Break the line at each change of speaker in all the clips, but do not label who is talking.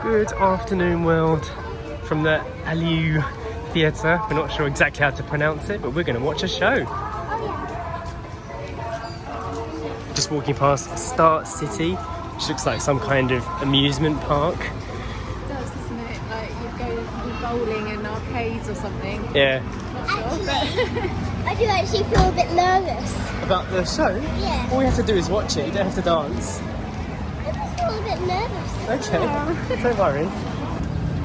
Good afternoon, world, from the Aliu Theatre. We're not sure exactly how to pronounce it, but we're going to watch a show. Just walking past Start City, which looks like some kind of amusement park.
It does, doesn't it? Like you'd go to bowling and arcades or something.
Yeah.
Not sure, but
I do actually feel a bit nervous.
About the show?
Yeah.
All we have to do is watch it, you don't have to dance.
I just feel a bit nervous.
Okay, don't worry.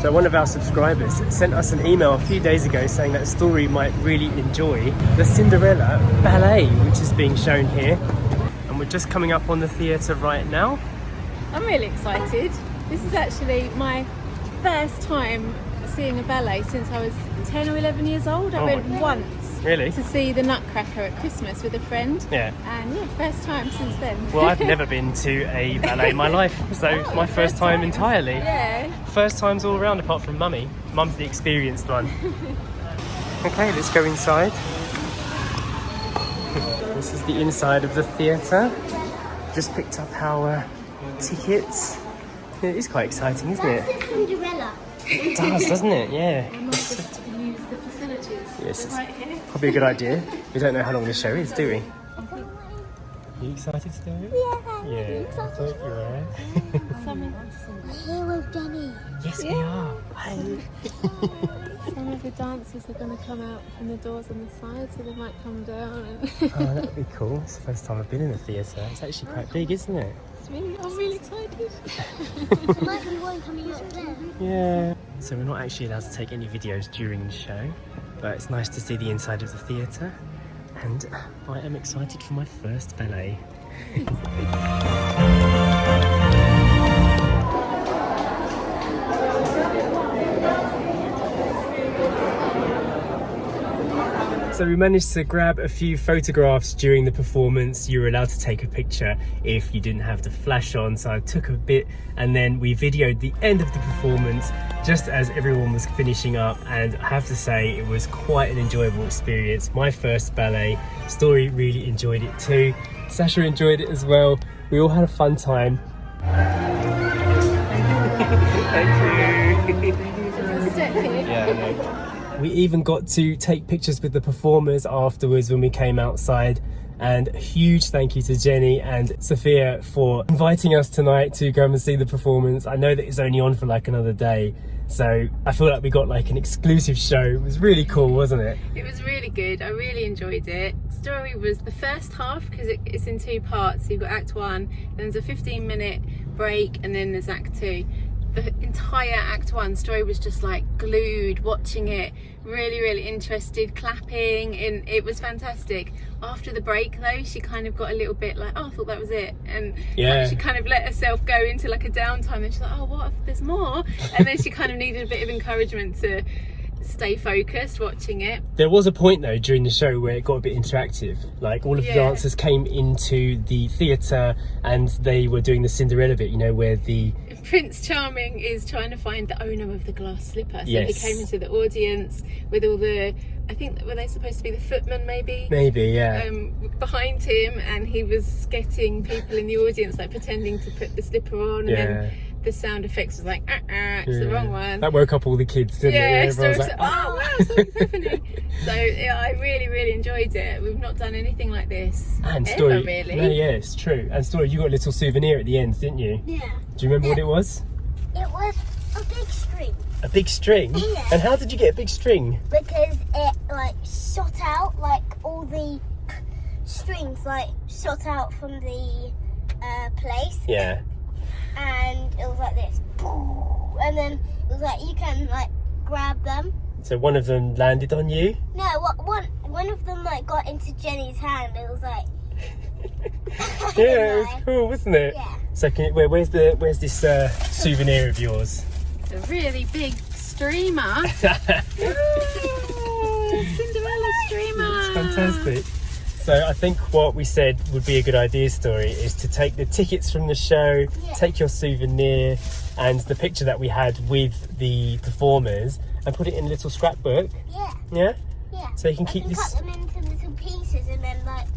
So one of our subscribers sent us an email a few days ago saying that Story might really enjoy the Cinderella ballet, which is being shown here. And we're just coming up on the theatre right now.
I'm really excited. This is actually my first time seeing a ballet since I was 10 or 11 years old. I went once
Really?
to see the Nutcracker at Christmas with a friend.
Yeah.
And yeah, first time since then.
Well, I've never been to a ballet in my life, so it's my first time entirely.
Yeah.
First times all around apart from Mummy. Mum's the experienced one. Okay, let's go inside. This is the inside of the theatre. Just picked up our tickets. It is quite exciting, isn't it?
That's Cinderella.
It does, doesn't it? Yeah.
I'm not just to use the facilities.
Yes, it's
right here.
probably a good idea. We don't know how long the show is, do we? Are you excited, Story? Yeah, I thought you were.
Some
We're here with Jenny.
Yes, we are. Hi.
of the dancers are going to come out from the doors on the side, so they might come down. And
Oh, that would be cool. It's the first time I've been in a theatre. It's actually quite big, isn't it?
I'm really excited.
There might be one coming up there.
Yeah. So we're not actually allowed to take any videos during the show, but it's nice to see the inside of the theatre. And I am excited for my first ballet. So we managed to grab a few photographs during the performance. You were allowed to take a picture if you didn't have the flash on, so I took a bit and then we videoed the end of the performance just as everyone was finishing up, and I have to say it was quite an enjoyable experience. My first ballet. Story really enjoyed it too. Sacha enjoyed it as well. We all had a fun time. Thank you. Yeah, I know. We even got to take pictures with the performers afterwards when we came outside. And a huge thank you to Jenny and Sofia for inviting us tonight to come and see the performance. I know that it's only on for like another day, so I feel like we got like an exclusive show. It was really cool, wasn't it?
It was really good. I really enjoyed it. Story was the first half because it's in two parts. So you've got Act 1, then there's a 15-minute break, and then there's Act 2. The entire Act 1 Story was just like glued watching it, really interested, clapping, and it was fantastic. After the break though, she kind of got a little bit like, oh, I thought that was it, and
yeah,
like, she kind of let herself go into like a downtime, and she's like, oh, what if there's more? And then she kind of needed a bit of encouragement to stay focused watching it.
There was a point though during the show where it got a bit interactive. Like all of the dancers came into the theatre and they were doing the Cinderella bit, you know, where the
Prince Charming is trying to find the owner of the glass slipper. So
yes,
he came into the audience with all the, I think, were they supposed to be the footmen maybe?
Maybe, yeah.
Behind him, and he was getting people in the audience like pretending to put the slipper on, and then the sound effects was like, it's the wrong one.
That woke up all the kids, didn't it?
Yeah,
Everyone
so
was like,
oh wow, something's happening. So yeah, I really enjoyed it. We've not done anything like this
and
ever,
Story,
really.
no, yeah, it's true. And Story, you got a little souvenir at the end, didn't you?
Yeah.
Do you remember what it was?
It was a big string.
A big string?
Yeah.
And how did you get a big string?
Because it like shot out, like all the strings like shot out from the place.
Yeah.
And it was like this. And then it was like you can like grab them.
So one of them landed on you?
No, one of them like got into Jenny's hand. It was like
Yeah, it was cool, wasn't it?
Yeah.
So where's this souvenir of yours?
It's a really big streamer. Cinderella streamer.
It's fantastic. So I think what we said would be a good idea, Story, is to take the tickets from the show, take your souvenir and the picture that we had with the performers and put it in a little scrapbook.
Yeah.
Yeah?
Yeah.
So you can keep this.
Cut them into little pieces and then like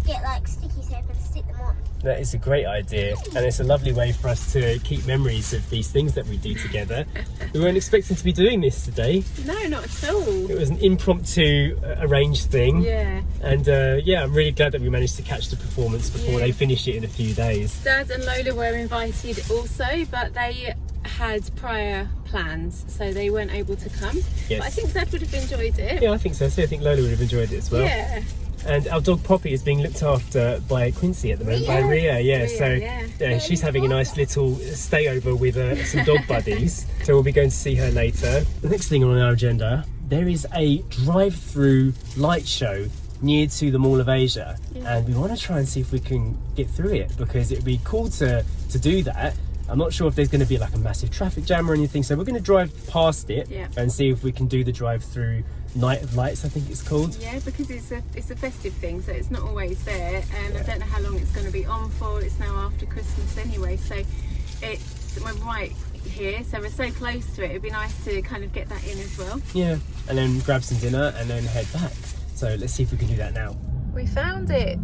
get like sticky tape and stick them on.
That is a great idea, and it's a lovely way for us to keep memories of these things that we do together. We weren't expecting to be doing this today.
No, not at all.
It was an impromptu arranged thing.
Yeah.
And yeah, I'm really glad that we managed to catch the performance before they finish it in a few days.
Dad and Lola were invited also, but they had prior plans, so they weren't able to come.
Yes.
But I think Dad would have enjoyed it.
Yeah, I think so. So I think Lola would have enjoyed it as well.
Yeah.
And our dog Poppy is being looked after by Quincy at the moment, by Ria. Yeah,
Ria,
so
yeah.
she's having a nice little stay over with some dog buddies. So we'll be going to see her later. The next thing on our agenda, there is a drive-through light show near to the Mall of Asia, and we want to try and see if we can get through it, because it would be cool to do that. I'm not sure if there's going to be like a massive traffic jam or anything, so we're going to drive past it and see if we can do the drive-through Night of Lights, I think it's called.
Yeah, because it's a festive thing, so it's not always there, and I don't know how long it's going to be on for. It's now after Christmas anyway, so we're right here, so we're so close to it. It'd be nice to kind of get that in as well.
Yeah, and then grab some dinner and then head back. So let's see if we can do that now.
We found it.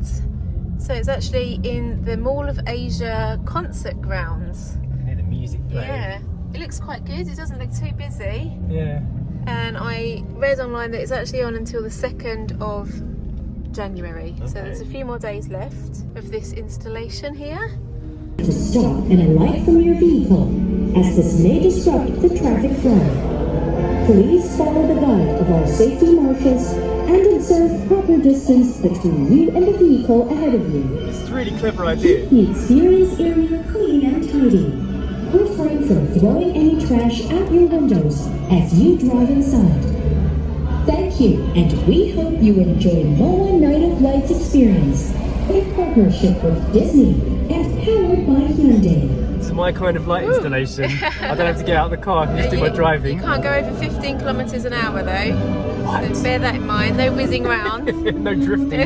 So it's actually in the Mall of Asia concert grounds.
I can hear the music playing.
Yeah, it looks quite good. It doesn't look too busy.
Yeah.
And I read online that it's actually on until the 2nd of January.
Okay.
So there's a few more days left of this installation here.
To stop and alight from your vehicle, as this may disrupt the traffic flow. Please follow the guide of our safety marshals and observe proper distance between you and the vehicle ahead of you.
It's a really clever idea.
Keep the experience area clean and tidy. Refrain from throwing any trash out your windows as you drive inside. Thank you, and we hope you enjoy MOA Night of Lights experience in partnership with Disney and powered by Hyundai.
It's my kind of light installation. I don't have to get out of the car, I can just do my driving.
You can't go over 15 kilometres an hour though.
What?
So bear that in mind, no whizzing around.
No drifting.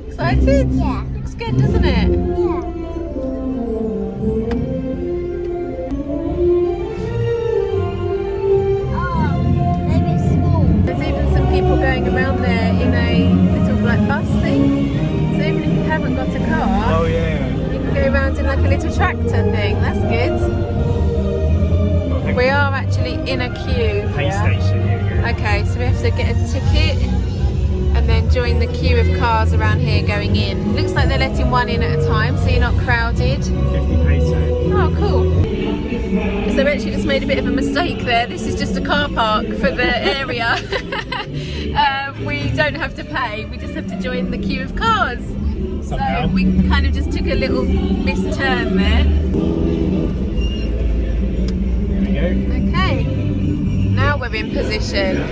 Excited?
Yeah.
Looks good, doesn't it?
Yeah. Oh, maybe it's small.
There's even some people going around there in a little black bus thing. So even if you haven't got a car,
Oh yeah.
you can go around in like a little tractor thing. That's good. We are actually in a queue.
Pay
here.
station, yeah.
Okay, so we have to get a ticket and then join the queue of cars around here going in. Looks like they're letting one in at a time, so you're not crowded.
50 peso.
Oh, cool. So we actually just made a bit of a mistake there. This is just a car park for the area. We don't have to pay, we just have to join the queue of cars.
Somehow.
So we kind of just took a little misturn there.
There we go.
Okay, now we're in position.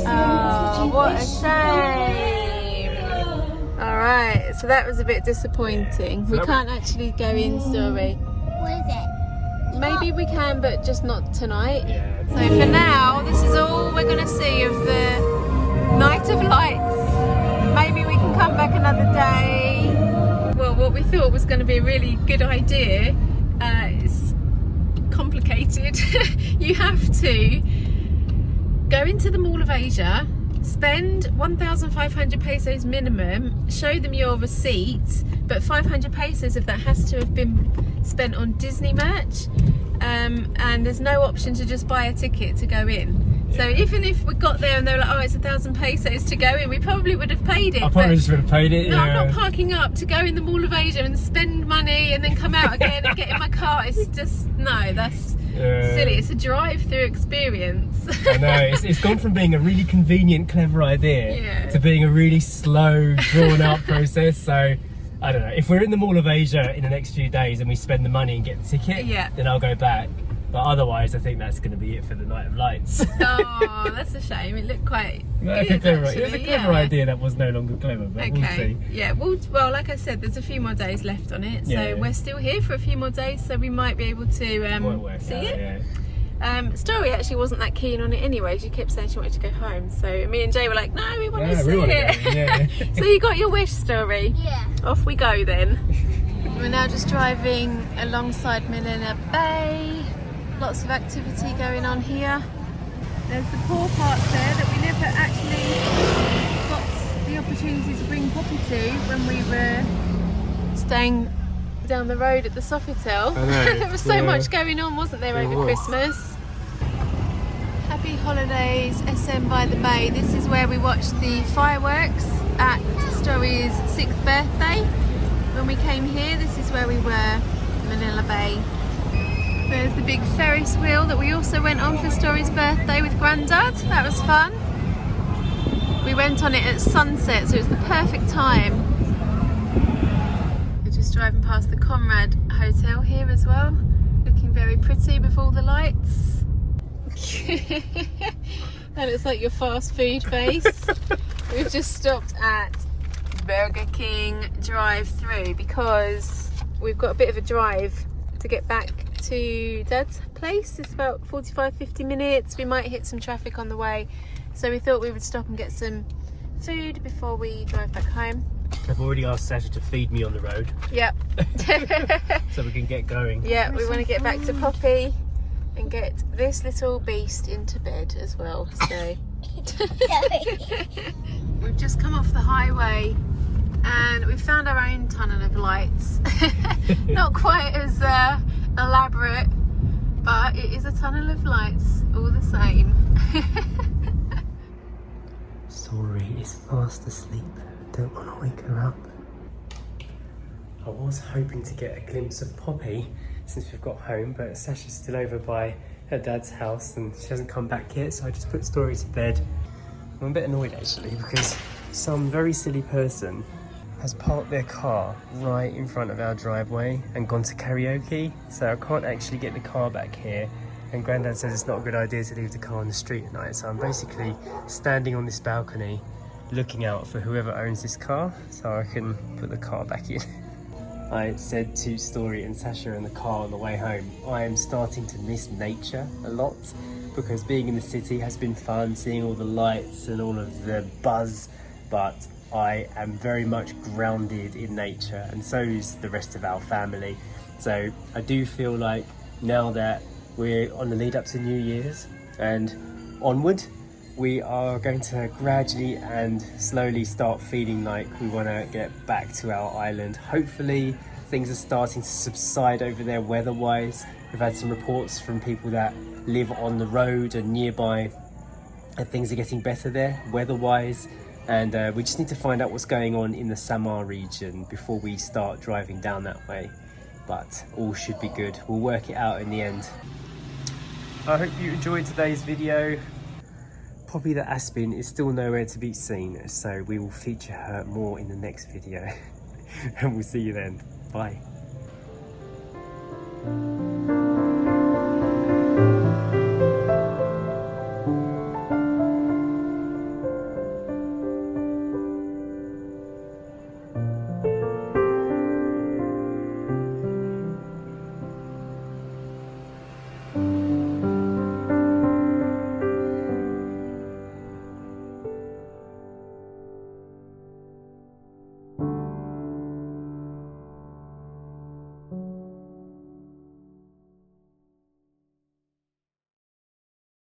Oh, what a shame. Alright, so that was a bit disappointing. We can't actually go in, Story.
What is it?
Maybe we can, but just not tonight.
Yeah.
So for now, this is all we're going to see of the Night of Lights. Maybe we can come back another day. Well, what we thought was going to be a really good idea is complicated. You have to go into the Mall of Asia, spend 1,500 pesos minimum, show them your receipt, but 500 pesos of that has to have been spent on Disney merch, and there's no option to just buy a ticket to go in. So even if we got there and they were like, oh, it's 1,000 pesos to go in, we probably would have paid it.
I probably just would have paid it.
No,
Yeah.
I'm not parking up to go in the Mall of Asia and spend money and then come out again and get in my car. It's just, no, that's silly. It's a drive-through experience.
I know, it's gone from being a really convenient, clever idea to being a really slow, drawn-out process. So, I don't know, if we're in the Mall of Asia in the next few days and we spend the money and get the ticket, then I'll go back. But otherwise, I think that's going to be it for the Night of Lights.
Oh, that's a shame. It looked quite good,
It was
actually.
a clever idea that was no longer clever, but we'll see.
Yeah, well, like I said, there's a few more days left on it. So we're still here for a few more days, so we might be able to see it.
Yeah.
Story actually wasn't that keen on it anyway. She kept saying she wanted to go home. So me and Jay were like, no, we want to see it. So you got your wish, Story?
Yeah.
Off we go then. We're now just driving alongside Manila Bay. Lots of activity going on here. There's the poor part there that we never actually got the opportunity to bring Poppy to when we were staying down the road at the Sofitel. There was so much going on, wasn't there, over Christmas? Happy holidays, SM by the Bay. This is where we watched the fireworks at Story's 6th birthday. When we came here, this is where we were, Manila Bay. There's the big Ferris wheel that we also went on for Story's birthday with Grandad. That was fun. We went on it at sunset, so it was the perfect time. We're just driving past the Conrad Hotel here as well. Looking very pretty with all the lights. That looks like your fast food base. We've just stopped at Burger King drive-through because we've got a bit of a drive to get back to Dad's place. It's about 45-50 minutes. We might hit some traffic on the way, so we thought we would stop and get some food before we drive back home.
I've already asked Sacha to feed me on the road.
Yep.
So we can get going.
Yeah, we want to get back to Poppy and get this little beast into bed as well. So we've just come off the highway and we've found our own tunnel of lights. Not quite as elaborate, but it is a tunnel of lights all the same.
Story is fast asleep. Don't want to wake her up. I was hoping to get a glimpse of Poppy since we've got home, but Sacha's still over by her dad's house and she hasn't come back yet, so I just put Story to bed. I'm a bit annoyed actually because some very silly person has parked their car right in front of our driveway and gone to karaoke, so I can't actually get the car back here, and Grandad says it's not a good idea to leave the car on the street at night, so I'm basically standing on this balcony looking out for whoever owns this car so I can put the car back in. I said to Story and Sacha in the car on the way home, I am starting to miss nature a lot because being in the city has been fun, seeing all the lights and all of the buzz, but I am very much grounded in nature, and so is the rest of our family. So I do feel like now that we're on the lead up to New Year's and onward, we are going to gradually and slowly start feeling like we want to get back to our island. Hopefully things are starting to subside over there weather-wise. We've had some reports from people that live on the road and nearby and things are getting better there weather-wise. And we just need to find out what's going on in the Samar region before we start driving down that way. But all should be good. We'll work it out in the end. I hope you enjoyed today's video. Poppy the Aspin is still nowhere to be seen, so we will feature her more in the next video. And we'll see you then. Bye.